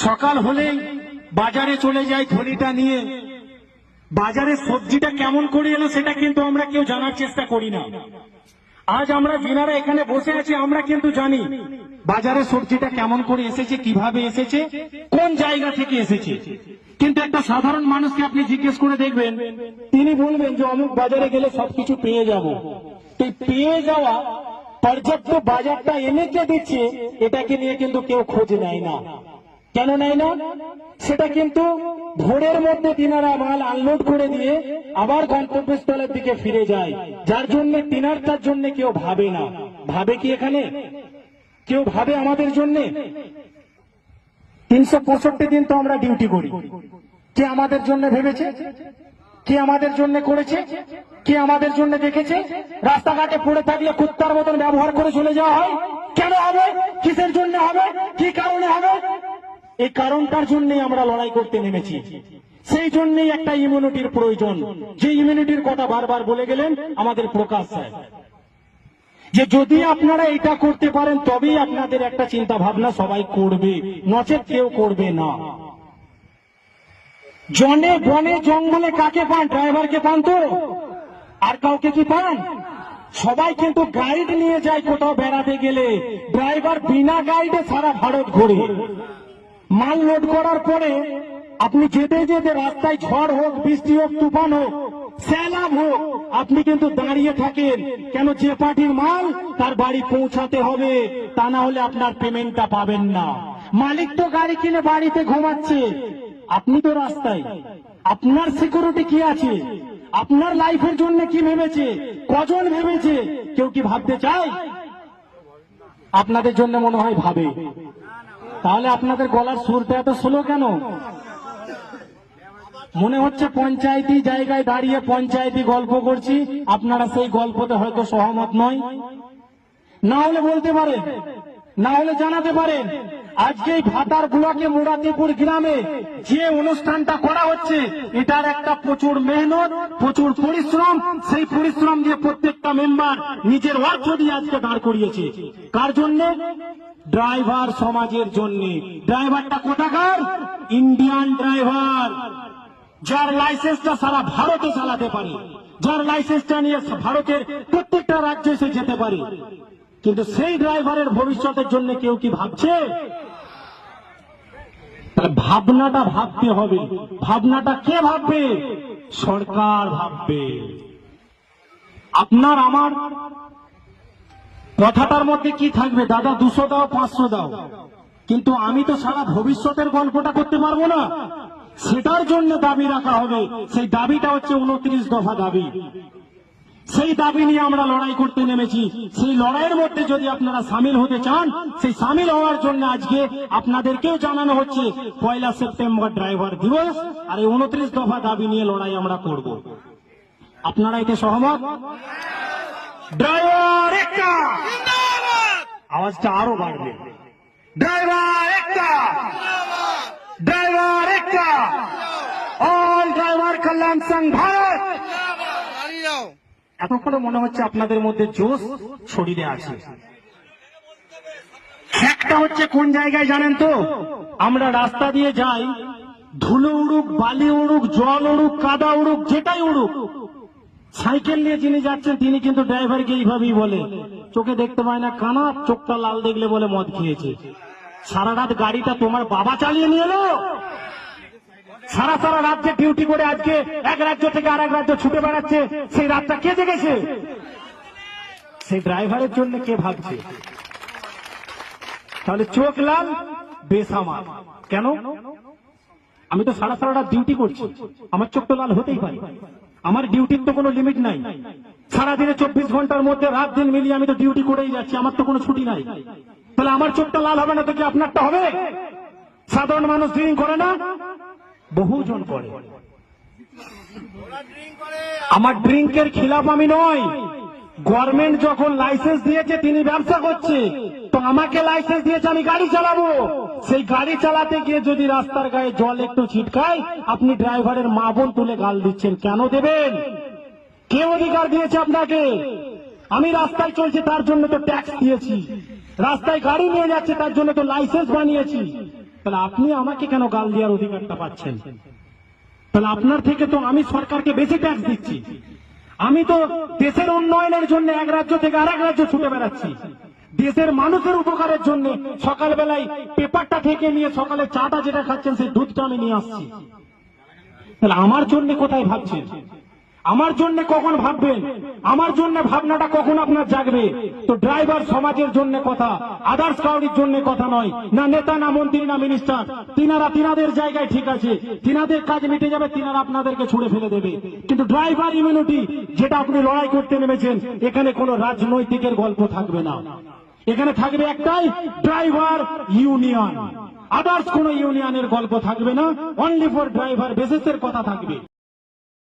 সকাল হলেই বাজারে চলে যাই থলিটা নিয়ে। বাজারে সবজিটা কেমন করে এলো সেটা কিন্তু আমরা কেউ জানার চেষ্টা করি না। আজ আমরা যিনারা এখানে বসে আছি আমরা কিন্তু জানি বাজারে সবজিটা কেমন করে এসেছে, কিভাবে এসেছে, কোন জায়গা থেকে এসেছে। কিন্তু একটা সাধারণ মানুষকে আপনি জিজ্ঞেস করে দেখবেন, তিনি বলবেন যে অমুক বাজারে গেলে সবকিছু পেয়ে যাব। এই পেয়ে যাওয়া পর্যাপ্ত বাজারটা এনে কে দিচ্ছে এটাকে নিয়ে কিন্তু কেউ খোঁজ নেয় না। কেন নেয় না? সেটা কিন্তু ভোরের মধ্যে তিনারা মাল আনলোড করে দিয়ে আবার গন্তব্যস্থলের দিকে ফিরে যায়, যার জন্য তিনারটার জন্য কেউ ভাবে না। ভাবে কি এখানে কেউ ভাবে আমাদের জন্য? 365 দিন তো আমরা ডিউটি করি। কে আমাদের জন্য ভেবেছে? কে আমাদের জন্য করেছে? কে আমাদের জন্য দেখেছে? রাস্তাঘাটে পড়ে থাকলে কুত্তার মতন ব্যবহার করে চলে যাওয়া হয়। কেন হবে? কিসের জন্য হবে? কি কারণে হবে? এই কারণটার জন্যই আমরা লড়াই করতে নেমেছি। সেই জন্যই একটা ইমিউনিটির প্রয়োজন, যে ইমিউনিটির কথা বারবার বলে গেলেন আমাদের প্রকাশ স্যার, যে যদি আপনারা এটা করতে পারেন তবেই আপনাদের একটা চিন্তা ভাবনা সবাই করবে, নচেত কেউ করবে না। জনে বনে জঙ্গলে কাকে পান? ড্রাইভারকে পান তো? আর কাউকে কি পান? সবাই কিন্তু গাইড নিয়ে যায় কোথাও বেড়াতে গেলে। ড্রাইভার বিনা গাইডে সারা ভারত ঘোরে। মাল লোড করার পরে আপনি যেতে যেতে রাস্তায় ঝড় হোক, বৃষ্টি হোক, তুফান হোক, সैलाब হোক, আপনি কিন্তু দাঁড়িয়ে থাকেন। কেন? যে পার্টির মাল তার বাড়ি পৌঁছাতে হবে, তা না হলে আপনার পেমেন্টটা পাবেন না। মালিক তো গাড়ি কিনে বাড়িতে ঘুমাচ্ছে, আপনি তো রাস্তায়। আপনার সিকিউরিটি কি আছে? আপনার লাইফের জন্য কি ভেবেছে? কজন ভেবেছে? কেউ কি ভাবতে চায়? আপনাদের জন্য মনে হয় ভাবে। তাহলে আপনাদের গলার সুরটা এত স্লো কেন? মনে হচ্ছে পঞ্চায়েতি জায়গায় দাঁড়িয়ে পঞ্চায়েতি গল্প করছি, আপনারা সেই গল্পতে হয়তো সহমত নয়। না হলে বলতে পারেন, না হলে জানাতে পারেন। আজকে এই ভাতার ব্লকে মুরাদিপুর গ্রামে যে অনুষ্ঠানটা করা হচ্ছে এটার একটা প্রচুর মেহনত, প্রচুর পরিশ্রম। সেই পরিশ্রম দিয়ে প্রত্যেকটা মেম্বার নিজের অর্থ দিয়ে আজকে দাঁড় করিয়েছে। কার জন্য? ড্রাইভার সমাজের জন্য। ড্রাইভারটা কোথাকার? ইন্ডিয়ান ড্রাইভার, যার লাইসেন্সটা সারা ভারতে চালাতে পারে, যার লাইসেন্সটা নিয়ে ভারতের প্রত্যেকটা রাজ্যে সে যেতে পারে। কিন্তু সেই ড্রাইভারের ভবিষ্যতের জন্য কেউ কি ভাবছে? ভাবনাটা ভাবতে হবে। ভাবনাটা কে ভাববে? সরকার ভাববে। আপনার আমার কথাটার মধ্যে কি থাকবে? দাদা 200 দাও, 500 দাও, কিন্তু আমি তো সারা ভবিষ্যতের গল্পটা করতে পারবো না। সেটার জন্য দাবি রাখা হবে। সেই দাবিটা হচ্ছে 29 দফা দাবি। সেই দাবি নিয়ে আমরা লড়াই করতে নেমেছি। সেই লড়াইয়ের মধ্যে যদি আপনারা সামিল হতে চান, সেই সামিল হওয়ার জন্য আজকে আপনাদেরকেও জানানো হচ্ছে 1 সেপ্টেম্বর ড্রাইভার দিবস, আর এই 29 দফা দাবি নিয়ে লড়াই আমরা করব। আপনারা এতে সহমত? ড্রাইভার একটা, আওয়াজটা আরো বাড়বে। ড্রাইভার একটা, ড্রাইভার একটা, অল ড্রাইভার কল্যাণ সংঘ ভারত। এতক্ষণে মনে হচ্ছে আপনাদের মধ্যে জোশ শরীরে আছে। একটা হচ্ছে কোন জায়গায় জানেন তো? আমরা রাস্তা দিয়ে যাই, ধুলো উড়ুক, বালি উড়ুক, জল উড়ুক, কাদা উড়ুক, যেটাই উড়ুক, সাইকেল নিয়ে যিনি যাচ্ছেন তিনি কিন্তু ড্রাইভারকে এইভাবেই বলে, চোখে দেখতে পায় না কানা, চোখটা লাল দেখলে বলে মদ খেয়েছে। সারা রাত গাড়িটা তোমার বাবা চালিয়ে নিয়ে এলো? সারা সারা রাজ্যে ডিউটি করে আজকে এক রাজ্য থেকে আরেক রাজ্য ছুটে বেড়াচ্ছে, সেই রাতটা কে জেগেছে? সেই ড্রাইভারের জন্য কে ভাবছে? তাহলে চোখ লাল বেসামাল কেন? আমি তো সারা সারা রাত ডিউটি করছি, আমার চোখ তো লাল হতেই পারে। আমার ডিউটির তো কোনো লিমিট নাই। সারাদিনে 24 ঘন্টার মধ্যে রাত দিন মিলিয়ে আমি তো ডিউটি করেই যাচ্ছি, আমার তো কোনো ছুটি নাই। তাহলে আমার চোখটা লাল হবে না তো কি আপনারটা হবে? সাধারণ মানুষ ড্রিঙ্ক করে না? বহুজন করে। আমার ড্রিঙ্কের খিলাফ আমি নয়। গভর্নমেন্ট যখন লাইসেন্স দিয়েছে তিনি ব্যবসা করছে, তো আমাকে লাইসেন্স দিয়েছে আমি গাড়ি চালাবো। সেই গাড়ি চালাতে গিয়ে যদি রাস্তার গায়ে জল একটু ছিটকায়, আপনি ড্রাইভারের মা বোন তুলে গাল দিচ্ছেন। কেন দেবেন? কে অধিকার দিয়েছে আপনাকে? আমি রাস্তায় চলছি তার জন্য তো ট্যাক্স দিয়েছি, রাস্তায় গাড়ি নিয়ে যাচ্ছে তার জন্য তো লাইসেন্স বানিয়েছি। তাহলে আপনি আমাকে কেন গাল দেওয়ার অধিকারটা পাচ্ছেন? তাহলে আপনার থেকে তো আমি সরকারকে বেশি ট্যাক্স দিচ্ছি। আমি তো দেশের উন্নয়নের জন্য এক রাজ্য থেকে আরেক রাজ্য ছুটে বেড়াচ্ছি, দেশের মানুষের উপকারের জন্য সকালবেলায় পেপারটা থেকে নিয়ে সকালে চাটা যেটা খাচ্ছেন সেই দুধটা আমি নিয়ে আসছি। তাহলে আমার জন্য কোথায় ভাবছেন? আমার জন্য কখন ভাববেন? আমার জন্য ভাবনাটা কখন আপনার জাগবে? তো ড্রাইভার সমাজের জন্য কথা, আদার্স কাউরির জন্য কথা নয়, না নেতা, না মন্ত্রী, না মিনিস্টার। তিনারা তিনাদের জায়গায় ঠিক আছে, তিনাদের কাজ মিটে যাবে, তিনারা আপনাদেরকে ছুড়ে ফেলে দেবে। কিন্তু ড্রাইভার ইমিউনিটি যেটা আপনি লড়াই করতে নেমেছেন, এখানে কোনো রাজনৈতিকের গল্প থাকবে না। এখানে থাকবে একটাই, ড্রাইভার ইউনিয়ন। আদার্স কোন ইউনিয়নের গল্প থাকবে না, অনলি ফর ড্রাইভার বেসিসের কথা থাকবে।